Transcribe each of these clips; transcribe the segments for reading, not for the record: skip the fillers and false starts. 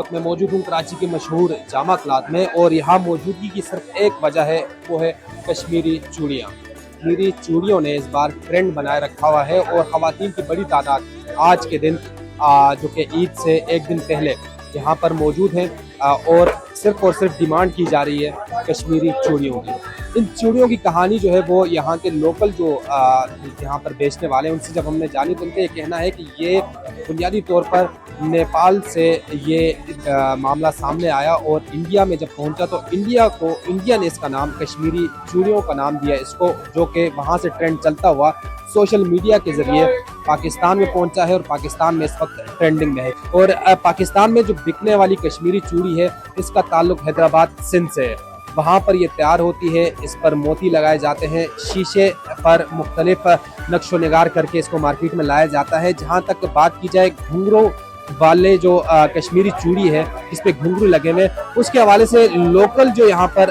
वक्त मैं मौजूद हूँ कराची के मशहूर जामा क्लॉथ में और यहाँ मौजूदगी की सिर्फ एक वजह है, वो है कश्मीरी चूड़ियाँ। कश्मीरी चूड़ियों ने इस बार ट्रेंड बनाए रखा हुआ है और ख़वातीन की बड़ी तादाद आज के दिन जो कि ईद से एक दिन पहले यहाँ पर मौजूद हैं और सिर्फ डिमांड की जा रही है कश्मीरी चूड़ियों की। इन चूड़ियों की कहानी जो है वो यहाँ के लोकल जो यहाँ पर बेचने वाले हैं उनसे जब हमने जानी तो उनका ये कहना है कि ये बुनियादी तौर पर नेपाल से ये मामला सामने आया और इंडिया में जब पहुंचा तो इंडिया ने इसका नाम कश्मीरी चूड़ियों का नाम दिया इसको, जो कि वहाँ से ट्रेंड चलता हुआ सोशल मीडिया के जरिए पाकिस्तान में पहुंचा है और पाकिस्तान में इस वक्त ट्रेंडिंग में है। और पाकिस्तान में जो बिकने वाली कश्मीरी चूड़ी है इसका ताल्लुक हैदराबाद सिंध से है। वहाँ पर ये तैयार होती है, इस पर मोती लगाए जाते हैं, शीशे पर मुख्तलिफ नक्शो निगार करके इसको मार्केट में लाया जाता है। जहाँ तक बात की जाए घुंघरू वाले जो कश्मीरी चूड़ी है जिस पे घुंघरू लगे हुए, उसके हवाले से लोकल जो यहाँ पर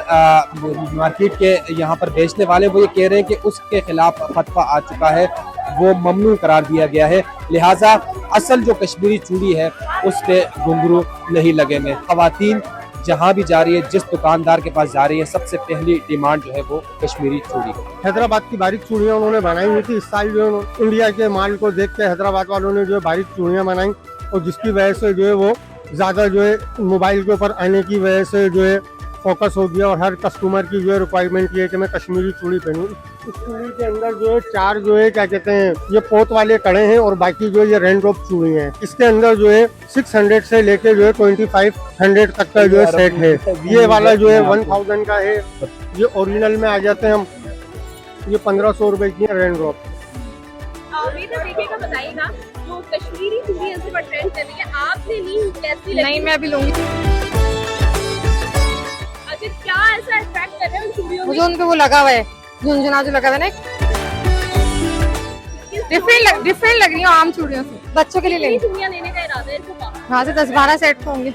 मार्केट के यहाँ पर बेचने वाले वो ये कह रहे हैं कि उसके खिलाफ फतवा आ चुका है, वो ममनू करार दिया गया है, लिहाजा असल जो कश्मीरी चूड़ी है उस पे घुंघरू नहीं लगे हुए। खवातीन जहाँ भी जा रही है, जिस दुकानदार के पास जा रही है, सबसे पहली डिमांड जो है वो कश्मीरी चूड़ी। हैदराबाद की बारीक चूड़ियाँ उन्होंने बनाई हुई थी। इस साल जो इंडिया के माल को देख के हैदराबाद वालों ने जो बारीक चूड़ियाँ बनाई और जिसकी वजह से जो है वो ज़्यादा जो है मोबाइल के ऊपर आने की वजह से जो है फोकस हो गया और हर कस्टमर की जो है रिक्वायरमेंट ये है कि मैं कश्मीरी चूड़ी पहनूं। इस चूड़ी के अंदर जो है चार जो है क्या कहते हैं ये पोत वाले कड़े हैं और बाकी जो ये रेन ड्रॉप चूड़ी हैं। इसके अंदर जो है 600 से लेके जो है 2500 तक का जो है सेट है। ये वाला जो है 1000 का है। ये ओरिजिनल में आ जाते हैं हम, ये 1500 रुपए की है रेन ड्रॉप। देखिएगा, बताइएगा जो कश्मीरी चूड़ी ऐसे पर ट्रेंड चल रही है, आपने ली कैसी लगी? नहीं, मैं भी लूंगी। अच्छा, क्या ऐसा अट्रैक्ट कर रहे हैं उन चूड़ियों मुझे में? उन पे वो लगा हुआ है, झुनझुना जो लगा हुआ है ना, डिफरेंट लग रही है आम चूड़ियों से। बच्चों के लिए कितनी लेंगे, चूड़ियां लेने का इरादा है इस बार? वहाँ से 10-12 सेट होंगे।